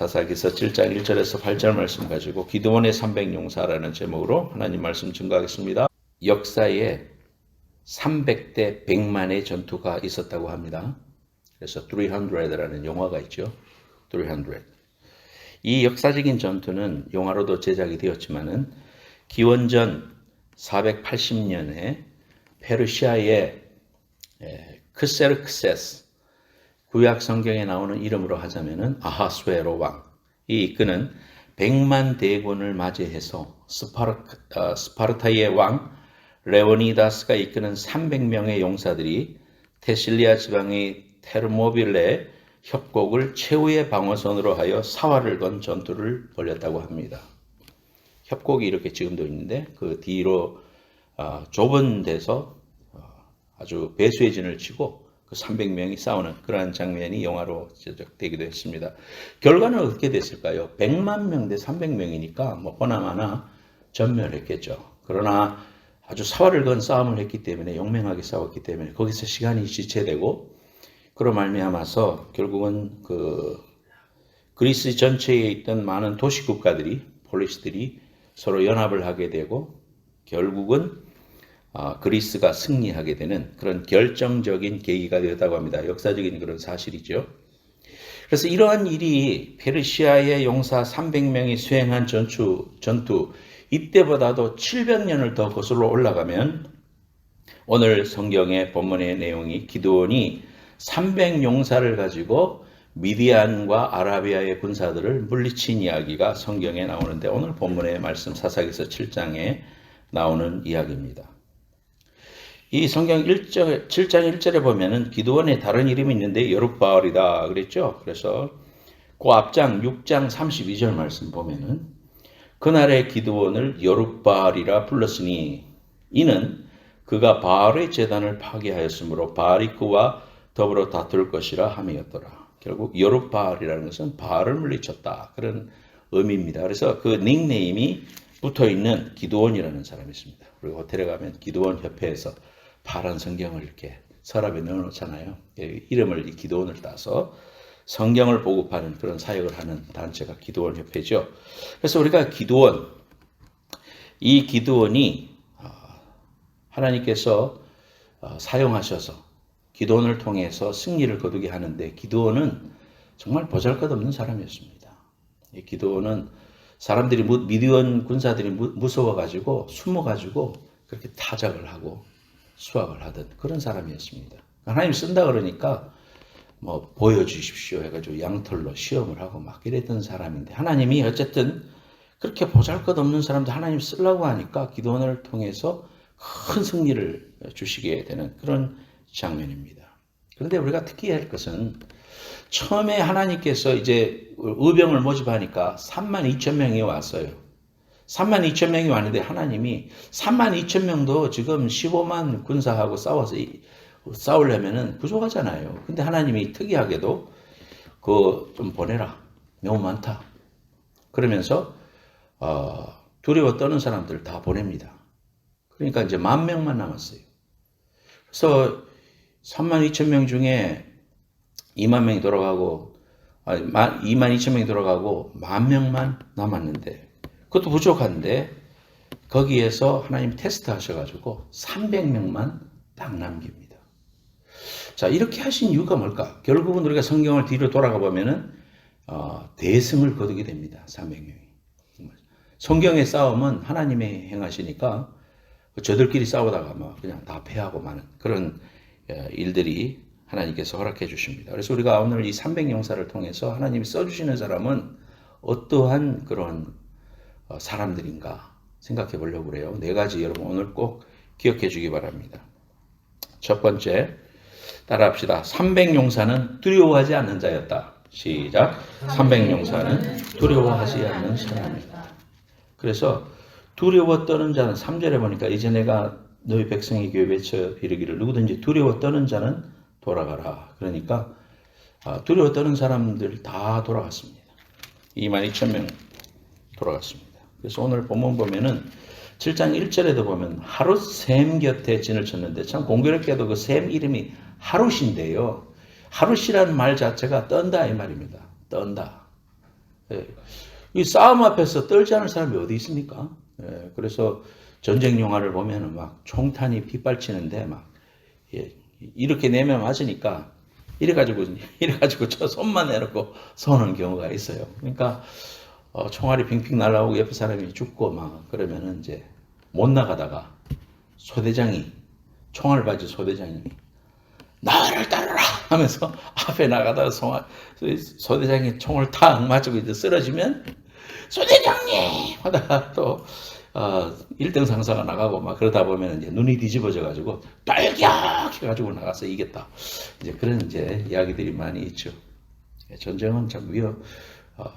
사사기서 7장 1절에서 8절 말씀 가지고 기드온의 300용사라는 제목으로 하나님 말씀 증거하겠습니다. 역사에 300대 100만의 전투가 있었다고 합니다. 그래서 300라는 영화가 있죠. 300. 이 역사적인 전투는 영화로도 제작이 되었지만은 기원전 480년에 페르시아의 크세르크세스, 구약 성경에 나오는 이름으로 하자면은 아하수에로 왕이 이끄는 100만 대군을 맞이해서 스파르타의 왕 레오니다스가 이끄는 300명의 용사들이 테실리아 지방의 테르모빌레 협곡을 최후의 방어선으로 하여 사활을 건 전투를 벌였다고 합니다. 협곡이 이렇게 지금도 있는데 그 뒤로 좁은 데서 아주 배수의 진을 치고 그 300명이 싸우는 그러한 장면이 영화로 제작되기도 했습니다. 결과는 어떻게 됐을까요? 100만 명 대 300명이니까 뭐 보나마나 전멸했겠죠. 그러나 아주 사활을 건 싸움을 했기 때문에 용맹하게 싸웠기 때문에 거기서 시간이 지체되고 그로 말미암아서 결국은 그리스 전체에 있던 많은 도시 국가들이 폴리스들이 서로 연합을 하게 되고 결국은 그리스가 승리하게 되는 그런 결정적인 계기가 되었다고 합니다. 역사적인 그런 사실이죠. 그래서 이러한 일이 페르시아의 용사 300명이 수행한 전투 이때보다도 700년을 더 거슬러 올라가면 오늘 성경의 본문의 내용이 기드온이 300용사를 가지고 미디안과 아라비아의 군사들을 물리친 이야기가 성경에 나오는데 오늘 본문의 말씀 사사기서 7장에 나오는 이야기입니다. 이 성경 7장 1절에 보면은 기드온의 다른 이름이 있는데 여룹바알이다 그랬죠. 그래서 그 앞장 6장 32절 말씀 보면은 그날의 기드온을 여룹바알이라 불렀으니 이는 그가 바알의 제단을 파괴하였으므로 바알이 그와 더불어 다툴 것이라 함이었더라. 결국 여룹바알이라는 것은 바알을 물리쳤다 그런 의미입니다. 그래서 그 닉네임이 붙어있는 기드온이라는 사람이 있습니다. 그리고 호텔에 가면 기드온 협회에서 파란 성경을 이렇게 서랍에 넣어놓잖아요. 이름을 이 기드온을 따서 성경을 보급하는 그런 사역을 하는 단체가 기드온 협회죠. 그래서 우리가 이 기드온이 하나님께서 사용하셔서 기드온을 통해서 승리를 거두게 하는데 기드온은 정말 보잘것없는 사람이었습니다. 이 기드온은 사람들이 미디안 군사들이 무서워가지고 숨어가지고 그렇게 타작을 하고 수학을 하던 그런 사람이었습니다. 하나님 쓴다 그러니까 뭐 보여주십시오 해가지고 양털로 시험을 하고 막 이랬던 사람인데 하나님이 어쨌든 그렇게 보잘것없는 사람도 하나님 쓰려고 하니까 기드온을 통해서 큰 승리를 주시게 되는 그런 장면입니다. 그런데 우리가 특이할 것은 처음에 하나님께서 이제 의병을 모집하니까 32,000명이 왔어요. 32,000명이 왔는데 하나님이 32,000명도 지금 15만 군사하고 싸우려면은 부족하잖아요. 근데 하나님이 특이하게도 좀 보내라. 너무 많다. 그러면서 두려워 떠는 사람들 다 보냅니다. 그러니까 이제 10,000명만 남았어요. 그래서 32,000명 중에 20,000명이 돌아가고 22,000명이 돌아가고 10,000명만 남았는데 그것도 부족한데 거기에서 하나님 테스트 하셔가지고 300명만 딱 남깁니다. 자, 이렇게 하신 이유가 뭘까? 결국은 우리가 성경을 뒤로 돌아가 보면은 대승을 거두게 됩니다. 300명이. 성경의 싸움은 하나님의 행하시니까 저들끼리 싸우다가 막 그냥 다 패하고 마는 그런 일들이 하나님께서 허락해 주십니다. 그래서 우리가 오늘 이 300용사를 통해서 하나님이 써주시는 사람은 어떠한 그런 사람들인가 생각해 보려고 그래요. 4가지 여러분 오늘 꼭 기억해 주기 바랍니다. 첫 번째, 따라합시다. 300용사는 두려워하지 않는 자였다. 시작. 300용사는 두려워하지 않는 사람이다. 그래서 두려워 떠는 자는 3절에 보니까 이제 내가 너희 백성의 교회 외쳐 이르기를 누구든지 두려워 떠는 자는 돌아가라. 그러니까 두려워 떠는 사람들 다 돌아갔습니다. 22,000명 돌아갔습니다. 그래서 오늘 본문 보면은 7장 1절에도 보면 하룻샘 곁에 진을 쳤는데 참 공교롭게도 그 샘 이름이 하룻인데요. 하룻이라는 말 자체가 떤다 이 말입니다. 떤다. 예. 이 싸움 앞에서 떨지 않을 사람이 어디 있습니까? 예. 그래서 전쟁 영화를 보면은 막 총탄이 빗발치는데 막 예. 이렇게 내면 맞으니까 이래가지고 저 손만 내놓고 쏘는 경우가 있어요. 그러니까 총알이 빙빙 날아오고 옆에 사람이 죽고 막 그러면은 이제 못 나가다가 총알 바지 소대장님이 나를 따르라 하면서 앞에 나가다가 소대장이 총을 탁 맞고 이제 쓰러지면 소대장님 하다가 또 1등 상사가 나가고 막 그러다 보면 이제 눈이 뒤집어져 가지고 돌격 해가지고 나가서 이겼다. 이제 그런 이제 이야기들이 많이 있죠. 전쟁은 참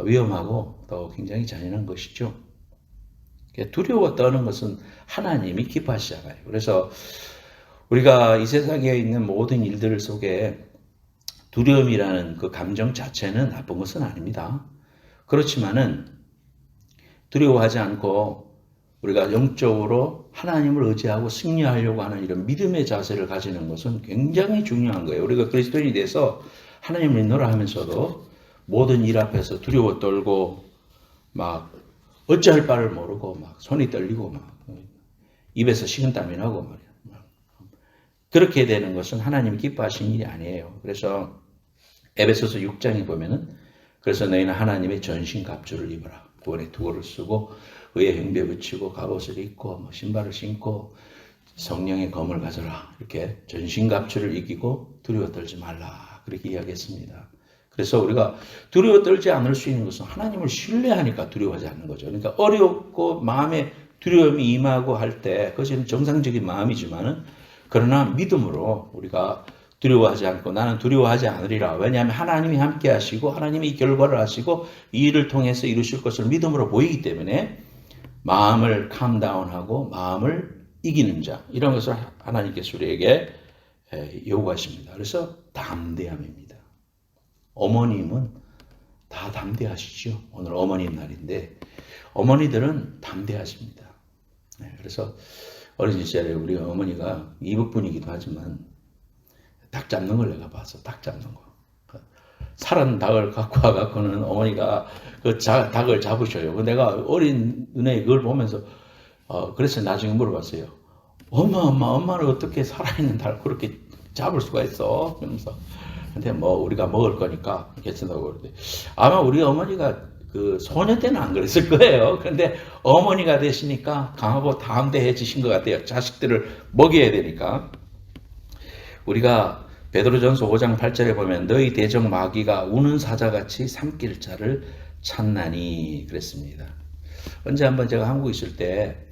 위험하고 또 굉장히 잔인한 것이죠. 두려워 떠는 것은 하나님이 기뻐하시잖아요. 그래서 우리가 이 세상에 있는 모든 일들 속에 두려움이라는 그 감정 자체는 나쁜 것은 아닙니다. 그렇지만은 두려워하지 않고 우리가 영적으로 하나님을 의지하고 승리하려고 하는 이런 믿음의 자세를 가지는 것은 굉장히 중요한 거예요. 우리가 그리스도인이 돼서 하나님을 믿노라 하면서도 모든 일 앞에서 두려워 떨고 막 어찌할 바를 모르고 막 손이 떨리고 막 입에서 식은땀이 나고 말이야. 그렇게 되는 것은 하나님이 기뻐하시는 일이 아니에요. 그래서 에베소서 6장에 보면은 그래서 너희는 하나님의 전신갑주를 입어라. 구원의 투구를 쓰고 의의 형배 붙이고 갑옷을 입고 뭐 신발을 신고 성령의 검을 가져라. 이렇게 전신갑주를 이기고 두려워 떨지 말라. 그렇게 이야기했습니다. 그래서 우리가 두려워 떨지 않을 수 있는 것은 하나님을 신뢰하니까 두려워하지 않는 거죠. 그러니까 어렵고 마음에 두려움이 임하고 할 때 그것은 정상적인 마음이지만은 그러나 믿음으로 우리가 두려워하지 않고 나는 두려워하지 않으리라. 왜냐하면 하나님이 함께 하시고 하나님이 이 결과를 하시고 이 일을 통해서 이루실 것을 믿음으로 보이기 때문에 마음을 캄다운하고 마음을 이기는 자 이런 것을 하나님께서 우리에게 요구하십니다. 그래서 담대함입니다. 어머님은 다 담대하시죠. 오늘 어머님 날인데 어머니들은 담대하십니다. 그래서 어린 시절에 우리 어머니가 이북분이기도 하지만 닭 잡는 걸 내가 봤어. 닭 잡는 거. 살은 닭을 갖고 와갖고는 어머니가 그 닭을 잡으셔요. 내가 어린 눈에 그걸 보면서 그래서 나중에 물어봤어요. 엄마는 어떻게 살아있는 닭을 그렇게 잡을 수가 있어? 그러면서 근데 뭐 우리가 먹을 거니까 괜찮다고 그러는데 아마 우리 어머니가 그 소녀 때는 안 그랬을 거예요. 그런데 어머니가 되시니까 강하고 담대해지신 것 같아요. 자식들을 먹여야 되니까. 우리가 베드로전서 5장 8절에 보면 너희 대적 마귀가 우는 사자같이 삼킬 자를 찾나니 그랬습니다. 언제 한번 제가 한국에 있을 때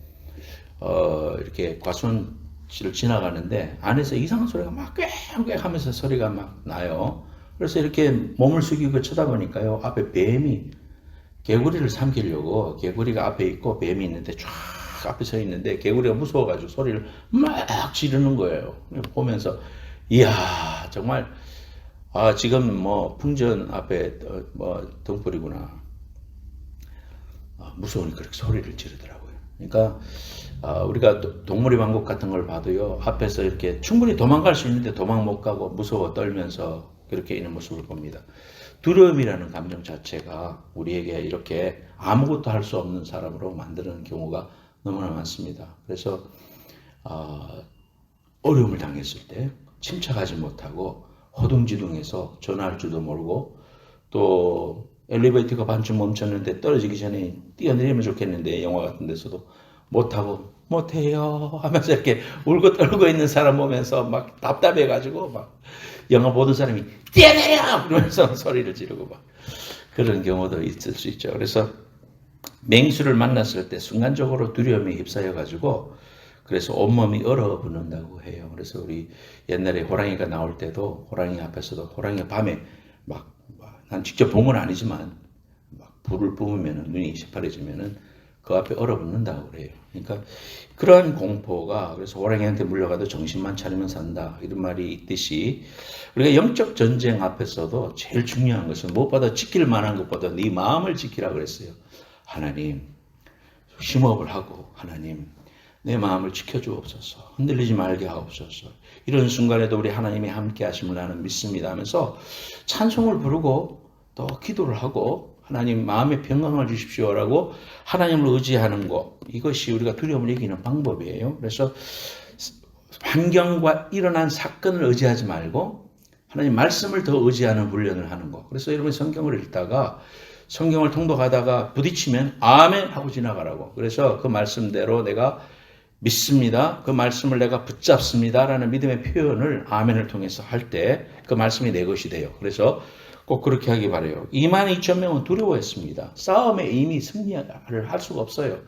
이렇게 과수원실을 지나가는데 안에서 이상한 소리가 막 꽥꽥 하면서 소리가 막 나요. 그래서 이렇게 몸을 숙이고 쳐다보니까요. 앞에 뱀이 개구리를 삼키려고 개구리가 앞에 있고 뱀이 있는데 쫙 앞에 서 있는데 개구리가 무서워가지고 소리를 막 지르는 거예요. 보면서 이야 정말 지금 뭐 풍전 앞에 뭐 등불이구나. 무서우니까 그렇게 소리를 지르더라고요. 그러니까 우리가 동물의 왕국 같은 걸 봐도요 앞에서 이렇게 충분히 도망갈 수 있는데 도망 못 가고 무서워 떨면서 그렇게 있는 모습을 봅니다. 두려움이라는 감정 자체가 우리에게 이렇게 아무것도 할 수 없는 사람으로 만드는 경우가 너무나 많습니다. 그래서 어려움을 당했을 때 침착하지 못하고 허둥지둥해서 전화할 줄도 모르고 또 엘리베이터가 반쯤 멈췄는데 떨어지기 전에 뛰어내리면 좋겠는데 영화 같은 데서도 못해요 하면서 이렇게 울고 떨고 있는 사람 보면서 막 답답해가지고 막 영화 보던 사람이 뛰어내려! 그러면서 소리를 지르고 막 그런 경우도 있을 수 있죠. 그래서 맹수를 만났을 때 순간적으로 두려움에 휩싸여가지고 그래서 온몸이 얼어붙는다고 해요. 그래서 우리 옛날에 호랑이가 나올 때도 호랑이 앞에서도 호랑이가 밤에 난 직접 본 건 아니지만 막 불을 뿜으면 눈이 새파래지면은 그 앞에 얼어붙는다고 그래요. 그러니까 그러한 공포가 그래서 호랑이한테 물려가도 정신만 차리면 산다 이런 말이 있듯이 우리가 영적 전쟁 앞에서도 제일 중요한 것은 무엇보다 지킬 만한 것보다 네 마음을 지키라 그랬어요. 하나님 심호흡을 하고 하나님 내 마음을 지켜주옵소서 흔들리지 말게 하옵소서 이런 순간에도 우리 하나님이 함께 하심을 나는 믿습니다 하면서 찬송을 부르고 또 기도를 하고 하나님 마음의 평강을 주십시오라고 하나님을 의지하는 것, 이것이 우리가 두려움을 이기는 방법이에요. 그래서 환경과 일어난 사건을 의지하지 말고 하나님 말씀을 더 의지하는 훈련을 하는 것. 그래서 여러분 성경을 읽다가 성경을 통독하다가 부딪히면 아멘 하고 지나가라고. 그래서 그 말씀대로 내가 믿습니다. 그 말씀을 내가 붙잡습니다. 라는 믿음의 표현을 아멘을 통해서 할 때 그 말씀이 내 것이 돼요. 그래서 꼭 그렇게 하기 바라요. 22,000명은 두려워했습니다. 싸움에 이미 승리를 할 수가 없어요.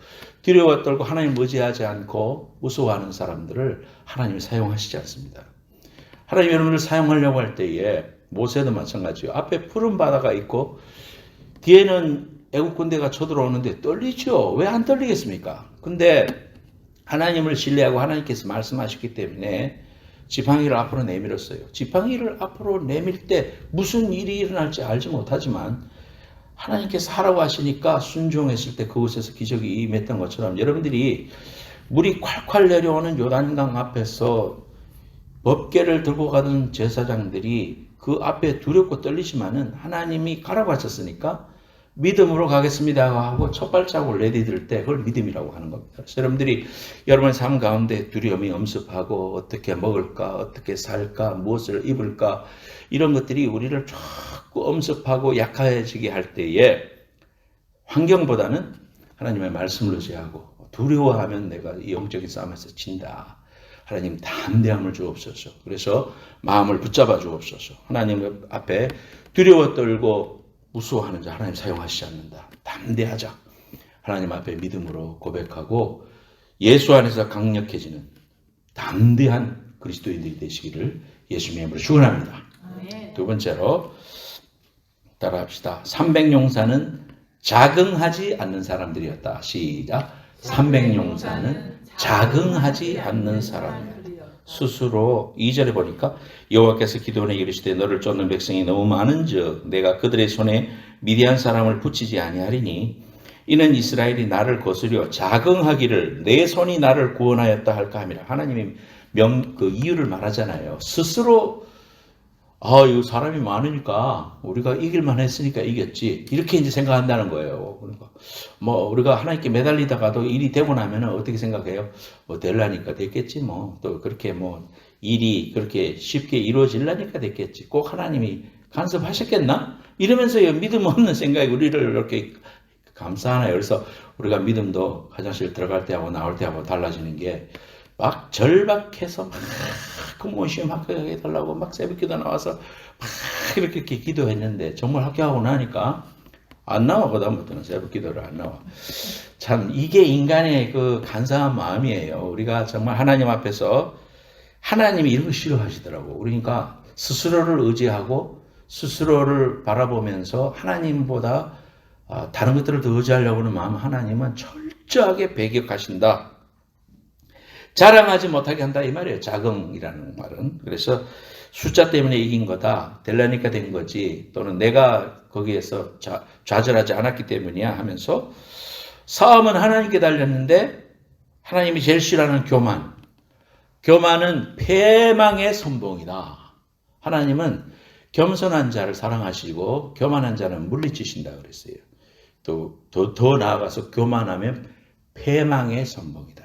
두려워 떨고 하나님 의지하지 않고 무서워하는 사람들을 하나님이 사용하시지 않습니다. 하나님 여러분을 사용하려고 할 때에 모세도 마찬가지예요. 앞에 푸른 바다가 있고 뒤에는 애국 군대가 쳐들어오는데 떨리죠. 왜 안 떨리겠습니까? 근데 하나님을 신뢰하고 하나님께서 말씀하셨기 때문에 지팡이를 앞으로 내밀었어요. 지팡이를 앞으로 내밀 때 무슨 일이 일어날지 알지 못하지만 하나님께서 하라고 하시니까 순종했을 때 그곳에서 기적이 임했던 것처럼 여러분들이 물이 콸콸 내려오는 요단강 앞에서 법궤를 들고 가던 제사장들이 그 앞에 두렵고 떨리지만은 하나님이 가라고 하셨으니까 믿음으로 가겠습니다 하고 첫 발자국을 내디딜 때 그걸 믿음이라고 하는 겁니다. 그래서 여러분들이 여러분의 삶 가운데 두려움이 엄습하고 어떻게 먹을까, 어떻게 살까, 무엇을 입을까 이런 것들이 우리를 자꾸 엄습하고 약해지게 할 때에 환경보다는 하나님의 말씀을 의지하고 두려워하면 내가 이 영적인 싸움에서 진다. 하나님 담대함을 주옵소서. 그래서 마음을 붙잡아 주옵소서. 하나님 앞에 두려워 떨고 무서워하는 자 하나님 사용하시지 않는다. 담대하자. 하나님 앞에 믿음으로 고백하고 예수 안에서 강력해지는 담대한 그리스도인들이 되시기를 예수님의 이름으로 축원합니다. 두 번째로 따라합시다. 300용사는 자긍하지 않는 사람들이었다. 시작. 300용사는 자긍하지 않는 사람이었다. 스스로 2절에 보니까 여호와께서 기드온에게 이르시되 너를 쫓는 백성이 너무 많은즉 내가 그들의 손에 미디안 사람을 붙이지 아니하리니 이는 이스라엘이 나를 거스려 자긍하기를 내 손이 나를 구원하였다 할까 함이라. 하나님이 그 이유를 말하잖아요. 스스로 이거 사람이 많으니까 우리가 이길만 했으니까 이겼지. 이렇게 이제 생각한다는 거예요. 그러니까 우리가 하나님께 매달리다가도 일이 되고 나면은 어떻게 생각해요? 되려니까 됐겠지 또 그렇게 일이 그렇게 쉽게 이루어지려니까 됐겠지. 꼭 하나님이 간섭하셨겠나? 이러면서 믿음 없는 생각이 우리를 이렇게 감싸나요. 그래서 우리가 믿음도 화장실 들어갈 때하고 나올 때하고 달라지는 게 막 절박해서 공무원 시험 합격하게 달라고 막 새벽기도 나와서 막 이렇게 기도했는데 정말 합격하고 나니까 안 나와. 그다음부터는 새벽기도를 안 나와. 참 이게 인간의 그 간사한 마음이에요. 우리가 정말 하나님 앞에서 하나님이 이런 거 싫어하시더라고. 그러니까 스스로를 의지하고 스스로를 바라보면서 하나님보다 다른 것들을 더 의지하려고 하는 마음 하나님은 철저하게 배격하신다. 자랑하지 못하게 한다 이 말이에요. 자긍이라는 말은. 그래서 숫자 때문에 이긴 거다. 되려니까 된 거지. 또는 내가 거기에서 좌절하지 않았기 때문이야 하면서 싸움은 하나님께 달렸는데 하나님이 제일 싫어하는 교만. 교만은 패망의 선봉이다. 하나님은 겸손한 자를 사랑하시고 교만한 자는 물리치신다 그랬어요. 또 더 나아가서 교만하면 패망의 선봉이다.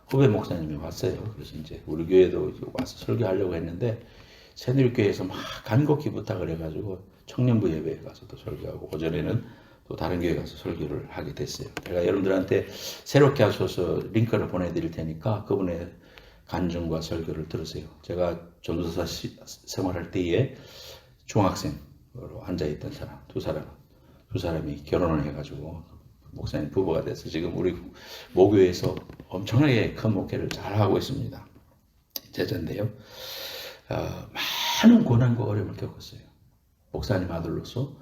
후배 목사님이 왔어요. 그래서 이제 우리 교회도 와서 설교하려고 했는데 새누리교회에서 막 간곡히 부탁을 해가지고 청년부 예배에 가서 또 설교하고 오전에는 또 다른 교회 가서 설교를 하게 됐어요. 제가 여러분들한테 새롭게 하셔서 링크를 보내드릴 테니까 그분의 간증과 설교를 들으세요. 제가 전도사 생활할 때에 중학생으로 앉아있던 사람 두 사람이 결혼을 해가지고 목사님 부부가 돼서 지금 우리 모교에서 엄청나게 큰 목회를 잘 하고 있습니다. 제자인데요. 많은 고난과 어려움을 겪었어요. 목사님 아들로서.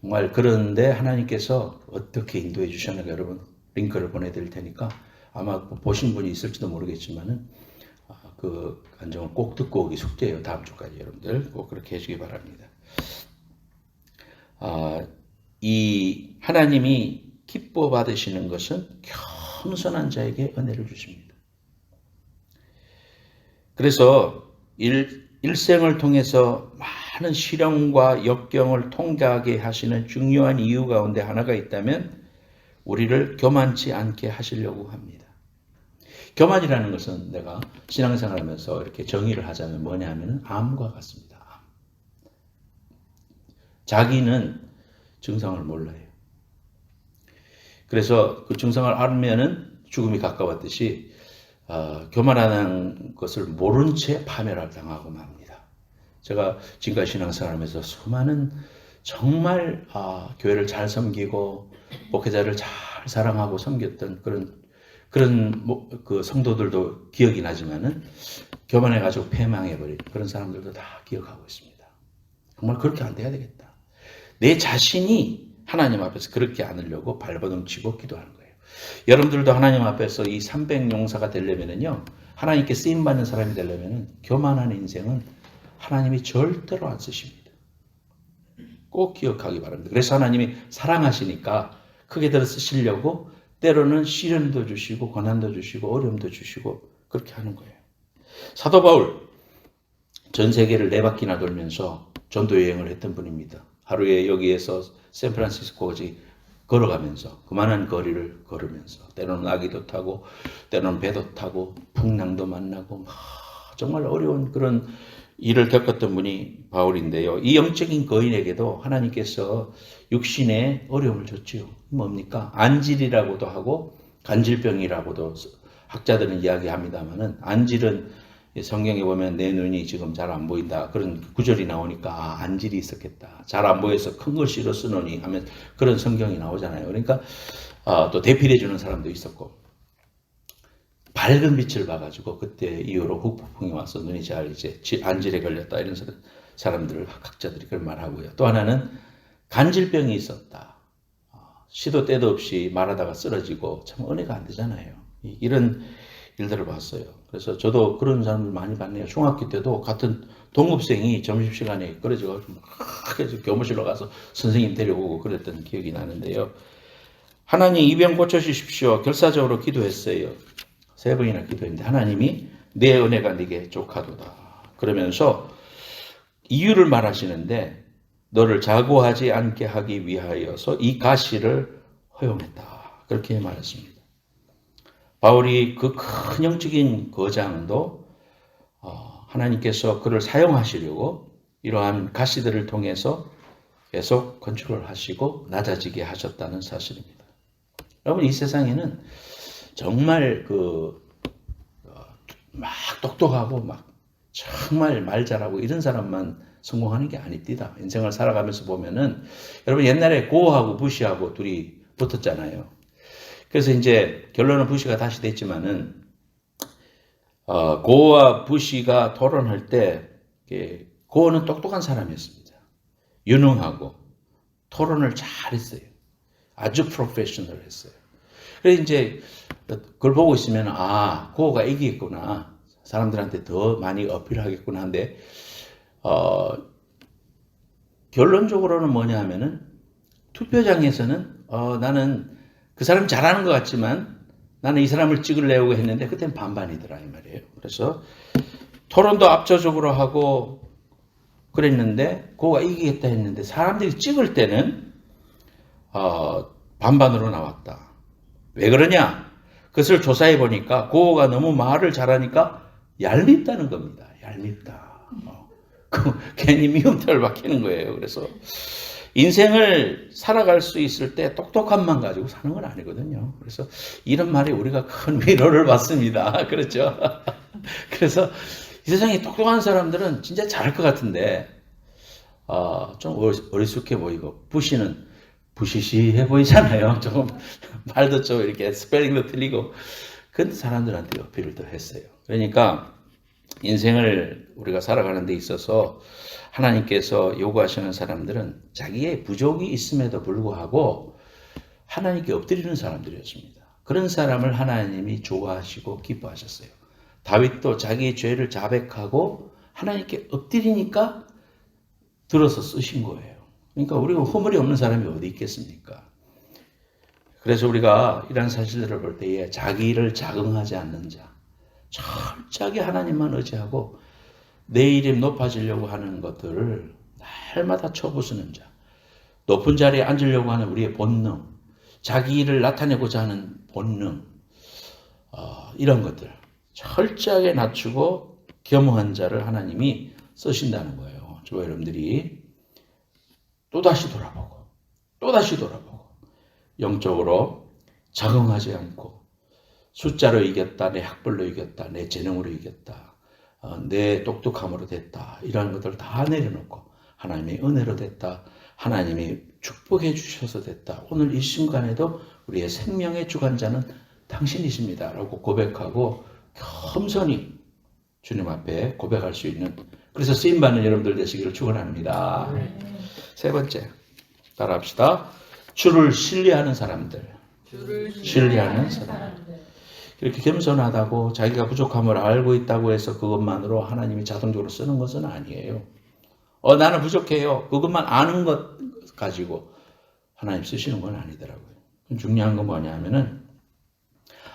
정말 그런데 하나님께서 어떻게 인도해 주셨는가 여러분 링크를 보내드릴 테니까 아마 보신 분이 있을지도 모르겠지만은 그 간증을 꼭 듣고 오기 숙제예요. 다음 주까지 여러분들 꼭 그렇게 해주기 바랍니다. 이 하나님이 기뻐 받으시는 것은 겸손한 자에게 은혜를 주십니다. 그래서 일생을 통해서 많은 시련과 역경을 통과하게 하시는 중요한 이유 가운데 하나가 있다면 우리를 교만치 않게 하시려고 합니다. 교만이라는 것은 내가 신앙생활하면서 이렇게 정의를 하자면 뭐냐 하면 암과 같습니다. 자기는 증상을 몰라요. 그래서 그 증상을 알면은 죽음이 가까웠듯이 교만하는 것을 모른 채 파멸을 당하고 맙니다. 제가 지금까지 신앙생활하면서 수많은 정말 교회를 잘 섬기고 목회자를 잘 사랑하고 섬겼던 그런 그 성도들도 기억이 나지만은 교만해가지고 패망해버린 그런 사람들도 다 기억하고 있습니다. 정말 그렇게 안 돼야 되겠다. 내 자신이 하나님 앞에서 그렇게 않으려고 발버둥 치고 기도하는 거예요. 여러분들도 하나님 앞에서 이 300용사가 되려면은요, 하나님께 쓰임받는 사람이 되려면은 교만한 인생은 하나님이 절대로 안 쓰십니다. 꼭 기억하기 바랍니다. 그래서 하나님이 사랑하시니까 크게 들어 쓰시려고 때로는 시련도 주시고 고난도 주시고 어려움도 주시고 그렇게 하는 거예요. 사도 바울 전 세계를 4바퀴나 돌면서 전도 여행을 했던 분입니다. 하루에 여기에서 샌프란시스코까지 걸어가면서 그만한 거리를 걸으면서 때로는 아기도 타고 때로는 배도 타고 풍랑도 만나고 정말 어려운 그런 일을 겪었던 분이 바울인데요. 이 영적인 거인에게도 하나님께서 육신의 어려움을 줬지요. 뭡니까? 안질이라고도 하고 간질병이라고도 학자들은 이야기합니다만은 안질은 성경에 보면 내 눈이 지금 잘 안 보인다 그런 구절이 나오니까 안질이 있었겠다. 잘 안 보여서 큰 걸 실어 쓰노니 하면 그런 성경이 나오잖아요. 그러니까 또 대필해 주는 사람도 있었고 밝은 빛을 봐가지고 그때 이후로 후폭풍이 와서 눈이 잘 이제 안질에 걸렸다 이런 사람들을 학자들이 그런 말하고요. 또 하나는 간질병이 있었다. 시도 때도 없이 말하다가 쓰러지고 참 은혜가 안 되잖아요. 이런 일들을 봤어요. 그래서 저도 그런 사람들 많이 봤네요. 중학교 때도 같은 동급생이 점심시간에 끌어져가지고 막 교무실로 가서 선생님 데려오고 그랬던 기억이 나는데요. 하나님 이 병 고쳐주십시오. 결사적으로 기도했어요. 3번이나 기도했는데 하나님이 내 은혜가 네게 족하도다. 그러면서 이유를 말하시는데 너를 자고하지 않게 하기 위하여서 이 가시를 허용했다. 그렇게 말했습니다. 바울이 그 큰 영적인 거장도 하나님께서 그를 사용하시려고 이러한 가시들을 통해서 계속 건축을 하시고 낮아지게 하셨다는 사실입니다. 여러분 이 세상에는 정말 막 똑똑하고 막 정말 말 잘하고 이런 사람만 성공하는 게 아닙니다. 인생을 살아가면서 보면은 여러분 옛날에 고하고 부시하고 둘이 붙었잖아요. 그래서 이제 결론은 부시가 다시 됐지만은 고와 부시가 토론할 때 고는 똑똑한 사람이었습니다. 유능하고 토론을 잘했어요. 아주 프로페셔널했어요. 그래서 이제 그걸 보고 있으면 고가 이기겠구나. 사람들한테 더 많이 어필하겠구나 한데 결론적으로는 뭐냐 하면은 투표장에서는 나는 그 사람 잘하는 것 같지만 나는 이 사람을 찍으려고 했는데 그때는 반반이더라 이 말이에요. 그래서 토론도 압도적으로 하고 그랬는데 고가 이기겠다 했는데 사람들이 찍을 때는 반반으로 나왔다. 왜 그러냐? 그것을 조사해 보니까 고가 너무 말을 잘하니까 얄밉다는 겁니다. 얄밉다. 괜히 미움털 박히는 거예요. 그래서 인생을 살아갈 수 있을 때 똑똑함만 가지고 사는 건 아니거든요. 그래서 이런 말에 우리가 큰 위로를 받습니다. 그렇죠? 그래서 이 세상에 똑똑한 사람들은 진짜 잘할 것 같은데 좀 어리숙해 보이고 부시는 부시시해 보이잖아요. 조금 말도 좀 이렇게 스펠링도 틀리고 그런 사람들한테 어필을 더 했어요. 그러니까 인생을 우리가 살아가는 데 있어서 하나님께서 요구하시는 사람들은 자기의 부족이 있음에도 불구하고 하나님께 엎드리는 사람들이었습니다. 그런 사람을 하나님이 좋아하시고 기뻐하셨어요. 다윗도 자기의 죄를 자백하고 하나님께 엎드리니까 들어서 쓰신 거예요. 그러니까 우리가 허물이 없는 사람이 어디 있겠습니까? 그래서 우리가 이런 사실들을 볼 때에 자기를 자긍하지 않는 자, 철저하게 하나님만 의지하고 내 이름 높아지려고 하는 것들을 날마다 쳐부수는 자, 높은 자리에 앉으려고 하는 우리의 본능, 자기를 나타내고자 하는 본능, 이런 것들 철저하게 낮추고 겸허한 자를 하나님이 쓰신다는 거예요. 저와 여러분들이 또다시 돌아보고 영적으로 적응하지 않고 숫자로 이겼다, 내 학벌로 이겼다, 내 재능으로 이겼다, 내 똑똑함으로 됐다, 이런 것들을 다 내려놓고 하나님의 은혜로 됐다, 하나님이 축복해 주셔서 됐다, 오늘 이 순간에도 우리의 생명의 주관자는 당신이십니다 라고 고백하고 겸손히 주님 앞에 고백할 수 있는, 그래서 쓰임받는 여러분들 되시기를 축원합니다. 세 번째, 따라합시다. 주를 신뢰하는 사람들. 신뢰하는 사람들. 이렇게 겸손하다고 자기가 부족함을 알고 있다고 해서 그것만으로 하나님이 자동적으로 쓰는 것은 아니에요. 나는 부족해요. 그것만 아는 것 가지고 하나님 쓰시는 건 아니더라고요. 중요한 건 뭐냐면은,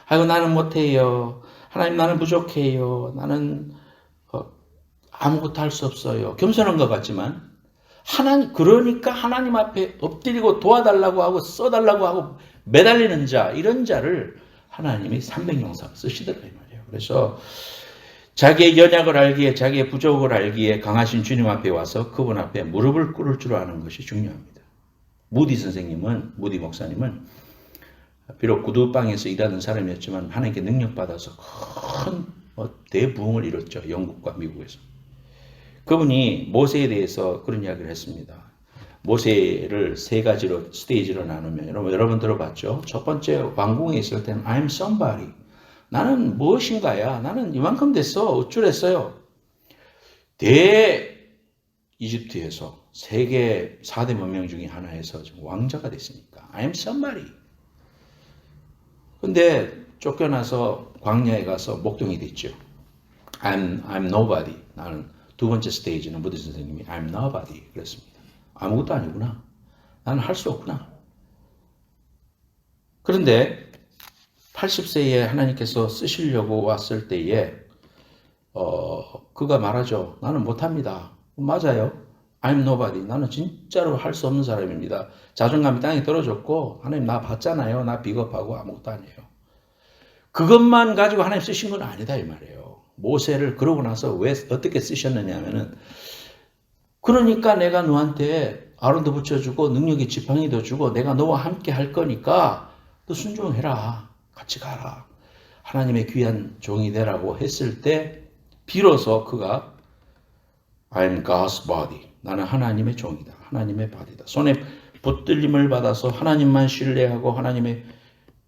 아이고 나는 못해요. 하나님 나는 부족해요. 나는 아무것도 할 수 없어요. 겸손한 것 같지만 그러니까 하나님 앞에 엎드리고 도와달라고 하고 써달라고 하고 매달리는 자, 이런 자를 하나님이 300영상 쓰시더라 이 말이에요. 그래서 자기의 연약을 알기에, 자기의 부족을 알기에 강하신 주님 앞에 와서 그분 앞에 무릎을 꿇을 줄 아는 것이 중요합니다. 무디 목사님은 비록 구두방에서 일하는 사람이었지만 하나님께 능력받아서 큰 대부흥을 이뤘죠. 영국과 미국에서. 그분이 모세에 대해서 그런 이야기를 했습니다. 모세를 세 가지로 스테이지로 나누면, 여러분 들어봤죠? 첫 번째, 왕궁에 있을 때는 I'm somebody. 나는 무엇인가야. 나는 이만큼 됐어. 어쩌랬어요. 이집트에서 세계 4대 문명 중에 하나에서 왕자가 됐으니까 I'm somebody. 근데 쫓겨나서 광야에 가서 목동이 됐죠. I'm nobody. 나는 두 번째 스테이지는 무디 선생님이 I'm nobody 그랬습니다. 아무것도 아니구나. 나는 할 수 없구나. 그런데 80세에 하나님께서 쓰시려고 왔을 때에 그가 말하죠. 나는 못합니다. 맞아요. I'm nobody. 나는 진짜로 할 수 없는 사람입니다. 자존감이 땅에 떨어졌고 하나님 나 봤잖아요. 나 비겁하고 아무것도 아니에요. 그것만 가지고 하나님 쓰신 건 아니다 이 말이에요. 모세를 그러고 나서 왜 어떻게 쓰셨느냐 하면은, 그러니까 내가 너한테 아론도 붙여주고 능력의 지팡이도 주고 내가 너와 함께 할 거니까 너 순종해라. 같이 가라. 하나님의 귀한 종이 되라고 했을 때 비로소 그가 I'm God's body. 나는 하나님의 종이다. 하나님의 바디다. 손에 붙들림을 받아서 하나님만 신뢰하고 하나님의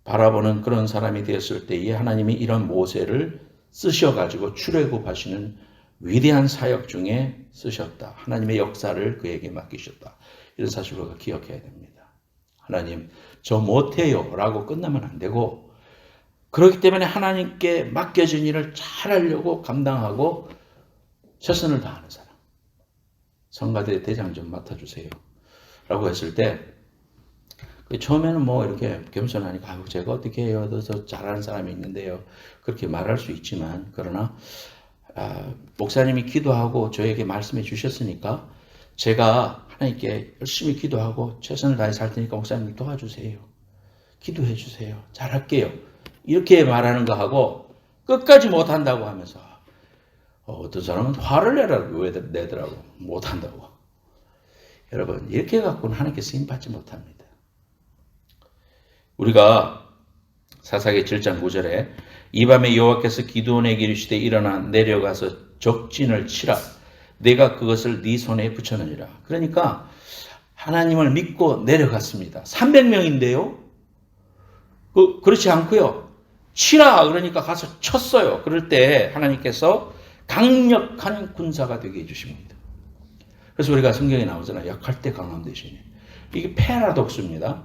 바라보는 그런 사람이 되었을 때에 하나님이 이런 모세를 쓰셔가지고 출애굽하시는 위대한 사역 중에 쓰셨다. 하나님의 역사를 그에게 맡기셨다. 이런 사실을 우리가 기억해야 됩니다. 하나님 저 못해요 라고 끝나면 안 되고, 그렇기 때문에 하나님께 맡겨진 일을 잘하려고 감당하고 최선을 다하는 사람. 성가대 대장 좀 맡아주세요 라고 했을 때 처음에는 뭐 이렇게 겸손하니까 아이고 제가 어떻게 해요? 더 잘하는 사람이 있는데요. 그렇게 말할 수 있지만, 그러나 목사님이 기도하고 저에게 말씀해 주셨으니까 제가 하나님께 열심히 기도하고 최선을 다해 살 테니까 목사님 도와주세요. 기도해 주세요. 잘할게요. 이렇게 말하는 거 하고 끝까지 못한다고 하면서 어떤 사람은 화를 내더라고. 못한다고. 여러분 이렇게 갖고는 하나님께 쓰임받지 못합니다. 우리가 사사기 7장 9절에 이 밤에 여호와께서 기드온에게 이르시되 일어나 내려가서 적진을 치라. 내가 그것을 네 손에 붙여느니라. 그러니까 하나님을 믿고 내려갔습니다. 300명인데요. 그렇지 않고요. 치라 그러니까 가서 쳤어요. 그럴 때 하나님께서 강력한 군사가 되게 해주십니다. 그래서 우리가 성경에 나오잖아요. 약할 때 강함 되시니. 이게 패러독스입니다.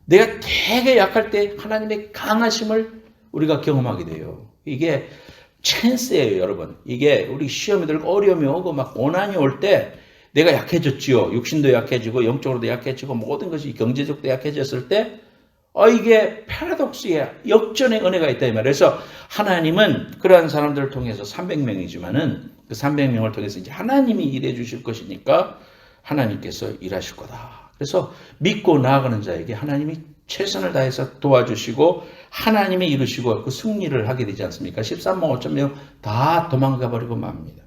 내가 되게 약할 때 하나님의 강하심을 우리가 경험하게 돼요. 이게 찬스예요, 여러분. 이게 우리 시험이 들고 어려움이 오고 막 고난이 올 때 내가 약해졌지요. 육신도 약해지고 영적으로도 약해지고 모든 것이 경제적도 약해졌을 때 이게 패러독스의 역전의 은혜가 있다 이 말이에요. 그래서 하나님은 그러한 사람들을 통해서 300명이지만은 그 300명을 통해서 이제 하나님이 일해 주실 것이니까 하나님께서 일하실 거다. 그래서 믿고 나아가는 자에게 하나님이 최선을 다해서 도와주시고 하나님이 이루시고 그 승리를 하게 되지 않습니까? 13만 5천 명 다 도망가 버리고 맙니다.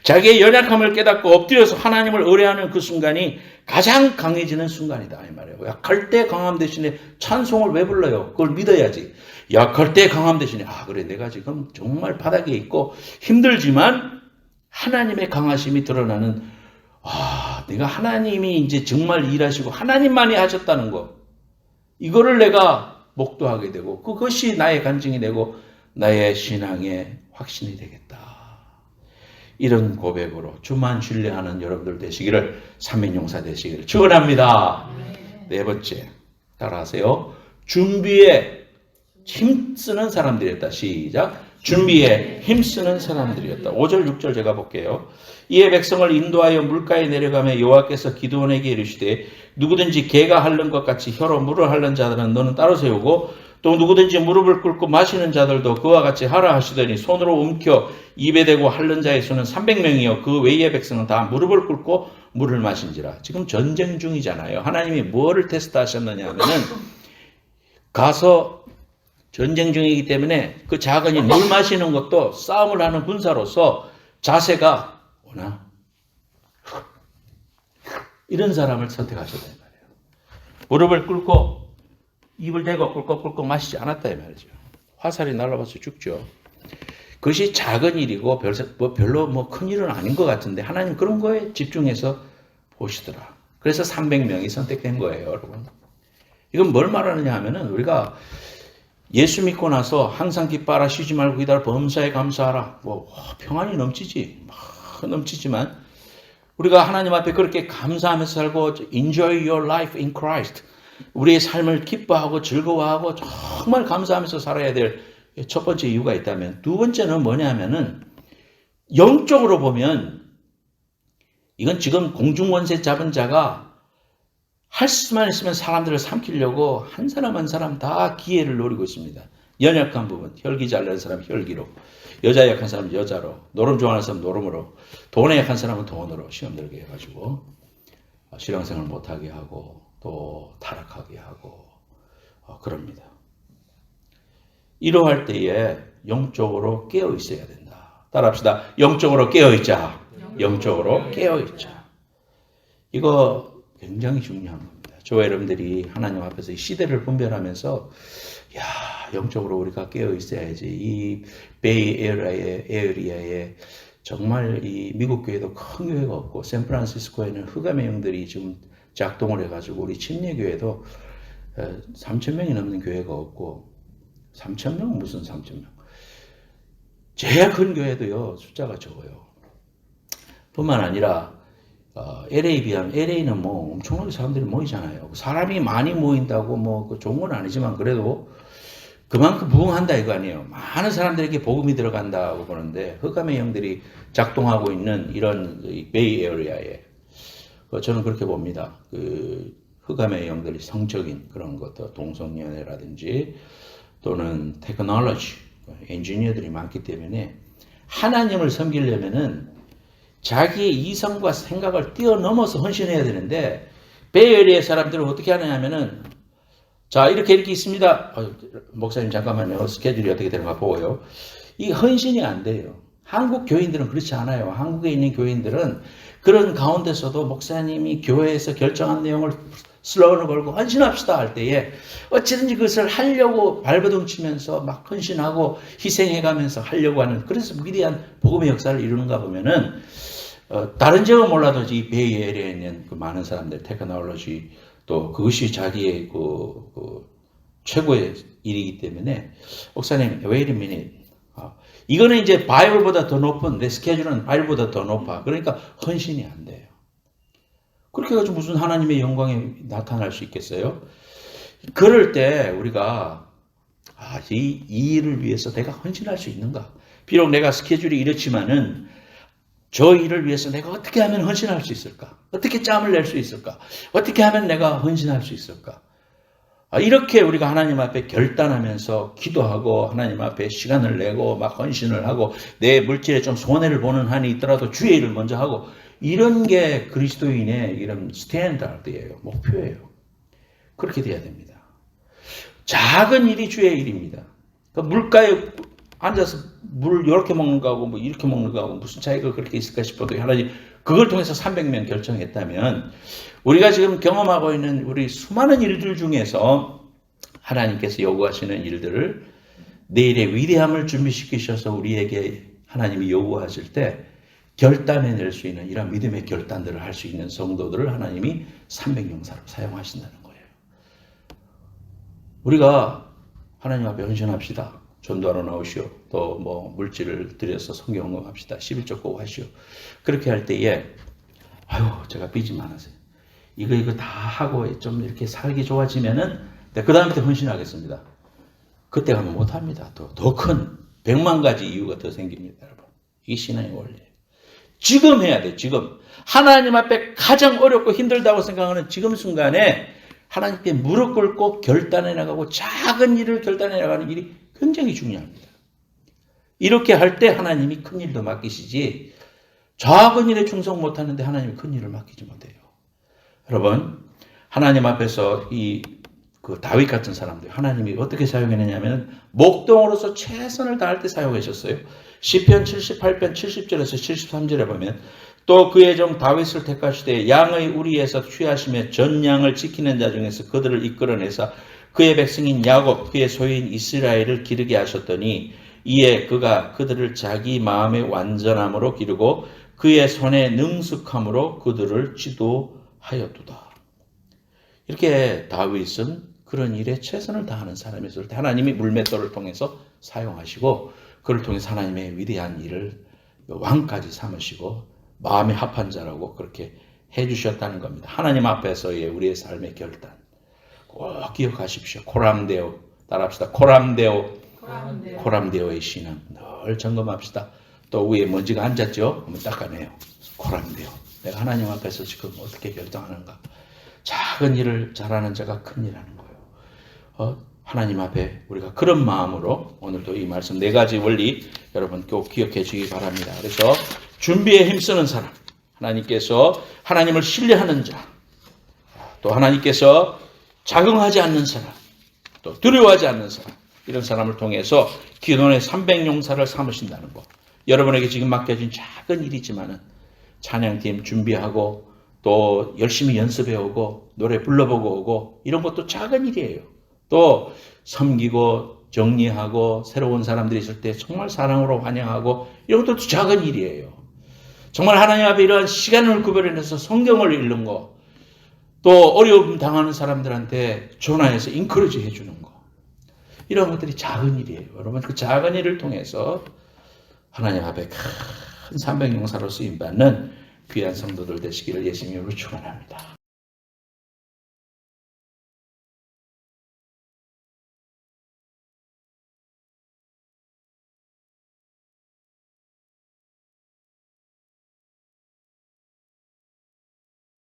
자기의 연약함을 깨닫고 엎드려서 하나님을 의뢰하는 그 순간이 가장 강해지는 순간이다 이 말이에요. 약할 때 강함 대신에 찬송을 왜 불러요? 그걸 믿어야지. 약할 때 강함 대신에 그래 내가 지금 정말 바닥에 있고 힘들지만 하나님의 강하심이 드러나는 내가 하나님이 이제 정말 일하시고 하나님만이 하셨다는 거 이거를 내가 목도하게 되고 그것이 나의 간증이 되고 나의 신앙의 확신이 되겠다. 이런 고백으로 주만 신뢰하는 여러분들 되시기를 삼위용사 되시기를 축원합니다. 네 번째 따라하세요. 준비에 힘쓰는 사람들이었다. 시작. 준비에 힘쓰는 사람들이었다. 5절 6절 제가 볼게요. 이에 백성을 인도하여 물가에 내려가며 여호와께서 기드온에게 이르시되 누구든지 개가 핥는 것 같이 혀로 물을 핥는 자들은 너는 따로 세우고 또 누구든지 무릎을 꿇고 마시는 자들도 그와 같이 하라 하시더니 손으로 움켜 입에 대고 핥는 자의 수는 300명이요 그 외의 백성은 다 무릎을 꿇고 물을 마신지라. 지금 전쟁 중이잖아요. 하나님이 뭐를 테스트하셨느냐 하면은 가서 전쟁 중이기 때문에 그 작은이 물 마시는 것도 싸움을 하는 군사로서 자세가 오나 이런 사람을 선택하셨단 말이에요. 무릎을 꿇고 입을 대고 꿀꺽꿀꺽 마시지 않았다 이 말이죠. 화살이 날아와서 죽죠. 그것이 작은 일이고 별로 큰 일은 아닌 것 같은데 하나님 그런 거에 집중해서 보시더라. 그래서 300명이 선택된 거예요, 여러분. 이건 뭘 말하느냐 하면은 우리가 예수 믿고 나서 항상 기뻐하라 쉬지 말고 기다려 범사에 감사하라. 평안이 넘치지. 막 넘치지만 우리가 하나님 앞에 그렇게 감사하면서 살고 enjoy your life in Christ. 우리의 삶을 기뻐하고 즐거워하고 정말 감사하면서 살아야 될 첫 번째 이유가 있다면 두 번째는 뭐냐면은 영적으로 보면 이건 지금 공중권세 잡은 자가 할 수만 있으면 사람들을 삼키려고 한 사람 한 사람 다 기회를 노리고 있습니다. 연약한 부분, 혈기 잘 내는 사람 혈기로, 여자 약한 사람 여자로, 노름 좋아하는 사람 노름으로, 돈에 약한 사람은 돈으로 시험 들게 해가지고 신앙생활 못하게 하고 또 타락하게 하고 그럽니다. 이러할 때에 영적으로 깨어 있어야 된다. 따라합시다. 영적으로 깨어 있자. 영적으로 깨어 있자. 이거 굉장히 중요한 겁니다. 저와 여러분들이 하나님 앞에서 이 시대를 분별하면서 영적으로 우리가 깨어 있어야지. 이 베이 에리아에 정말 이 미국 교회도 큰 교회가 없고 샌프란시스코에는 흑암의 영들이 지금 작동을 해가지고 우리 침례교회도 3,000명이 넘는 교회가 없고 3,000명? 무슨 3,000명? 제일 큰 교회도요 숫자가 적어요. 뿐만 아니라 LA에 비하면 LA는 엄청나게 사람들이 모이잖아요. 사람이 많이 모인다고 좋은 건 아니지만 그래도 그만큼 부흥한다 이거 아니에요. 많은 사람들에게 복음이 들어간다고 보는데 흑암의 영들이 작동하고 있는 이런 베이 에리아에 저는 그렇게 봅니다. 그 흑암의 영들이 성적인 그런 것도 동성연애라든지 또는 테크놀로지, 엔지니어들이 많기 때문에 하나님을 섬기려면은 자기의 이성과 생각을 뛰어넘어서 헌신해야 되는데 베이에리아 사람들은 어떻게 하느냐 하면은 자 이렇게 있습니다. 목사님 잠깐만요. 스케줄이 어떻게 되는가 보고요. 이 헌신이 안 돼요. 한국 교인들은 그렇지 않아요. 한국에 있는 교인들은 그런 가운데서도 목사님이 교회에서 결정한 내용을 슬로건을 걸고 헌신합시다 할 때에 어찌든지 그것을 하려고 발버둥 치면서 막 헌신하고 희생해가면서 하려고 하는 그래서 위대한 복음의 역사를 이루는가 보면은 다른 지역은 몰라도 이 베이 에리아에 있는 그 많은 사람들 테크놀로지 또 그것이 자기의 그 최고의 일이기 때문에 목사님 wait a minute 이거는 이제 바이블보다 더 높은 내 스케줄은 바이블보다 더 높아. 그러니까 헌신이 안 돼요. 그렇게 해가지고 무슨 하나님의 영광이 나타날 수 있겠어요? 그럴 때 우리가 이 일을 위해서 내가 헌신할 수 있는가? 비록 내가 스케줄이 이렇지만은 저 일을 위해서 내가 어떻게 하면 헌신할 수 있을까? 어떻게 짬을 낼 수 있을까? 어떻게 하면 내가 헌신할 수 있을까? 이렇게 우리가 하나님 앞에 결단하면서 기도하고 하나님 앞에 시간을 내고 막 헌신을 하고 내 물질에 좀 손해를 보는 한이 있더라도 주의 일을 먼저 하고 이런 게 그리스도인의 이런 스탠다드예요. 목표예요. 그렇게 돼야 됩니다. 작은 일이 주의 일입니다. 그러니까 물가에 앉아서 물 이렇게 먹는 거하고 뭐 이렇게 먹는 거하고 무슨 차이가 그렇게 있을까 싶어도 하나님 그걸 통해서 300명 결정했다면 우리가 지금 경험하고 있는 우리 수많은 일들 중에서 하나님께서 요구하시는 일들을 내일의 위대함을 준비시키셔서 우리에게 하나님이 요구하실 때 결단해낼 수 있는 이런 믿음의 결단들을 할 수 있는 성도들을 하나님이 300명사로 사용하신다는 거예요. 우리가 하나님 앞에 헌신합시다. 전도하러 나오시오. 또 뭐 물질을 들여서 성경 공부합시다. 11조 꼭 하시오. 그렇게 할 때에 아유 제가 빚이 많아서요. 이거 다 하고 좀 이렇게 살기 좋아지면은 그 다음부터 헌신하겠습니다. 그때 가면 못합니다. 더 큰 100만 가지 이유가 더 생깁니다. 여러분. 이게 신앙의 원리예요. 지금 해야 돼. 지금. 하나님 앞에 가장 어렵고 힘들다고 생각하는 지금 순간에 하나님께 무릎 꿇고 결단해 나가고 작은 일을 결단해 나가는 일이 굉장히 중요합니다. 이렇게 할 때 하나님이 큰 일도 맡기시지 작은 일에 충성 못하는데 하나님이 큰 일을 맡기지 못해요. 여러분 하나님 앞에서 그 다윗 같은 사람들 하나님이 어떻게 사용했느냐면 목동으로서 최선을 다할 때 사용하셨어요. 시편 78편 70절에서 73절에 보면 또 그의 종 다윗을 택하시되 양의 우리에서 취하시며 전 양을 지키는 자 중에서 그들을 이끌어내사 그의 백성인 야곱 그의 소유인 이스라엘을 기르게 하셨더니 이에 그가 그들을 자기 마음의 완전함으로 기르고 그의 손의 능숙함으로 그들을 지도하였도다. 이렇게 다윗은 그런 일에 최선을 다하는 사람이었을 때 하나님이 물맷돌을 통해서 사용하시고 그를 통해서 하나님의 위대한 일을 왕까지 삼으시고 마음에 합한 자라고 그렇게 해주셨다는 겁니다. 하나님 앞에서의 우리의 삶의 결단 꼭 기억하십시오. 코람데오 따라합시다. 코람데오의 신앙 늘 점검합시다. 또 위에 먼지가 앉았죠? 한번 닦아내요. 코람데오. 내가 하나님 앞에서 지금 어떻게 결정하는가. 작은 일을 잘하는 자가 큰 일 하는 거예요. 하나님 앞에 우리가 그런 마음으로 오늘도 이 말씀 4가지 원리 여러분 꼭 기억해 주시기 바랍니다. 그래서 준비에 힘쓰는 사람, 하나님께서 하나님을 신뢰하는 자, 또 하나님께서 자긍하지 않는 사람, 또 두려워하지 않는 사람, 이런 사람을 통해서 기도의 300용사를 삼으신다는 것. 여러분에게 지금 맡겨진 작은 일이지만은 찬양팀 준비하고 또 열심히 연습해 오고 노래 불러보고 오고 이런 것도 작은 일이에요. 또 섬기고 정리하고 새로운 사람들이 있을 때 정말 사랑으로 환영하고 이런 것도 작은 일이에요. 정말 하나님 앞에 이러한 시간을 구별해내서 성경을 읽는 거, 또 어려움 당하는 사람들한테 전화해서 인커리지 해주는 거, 이런 것들이 작은 일이에요. 여러분 그 작은 일을 통해서 하나님 앞에 큰 300용사로 쓰임받는 귀한 성도들 되시기를 예수님으로 축원합니다.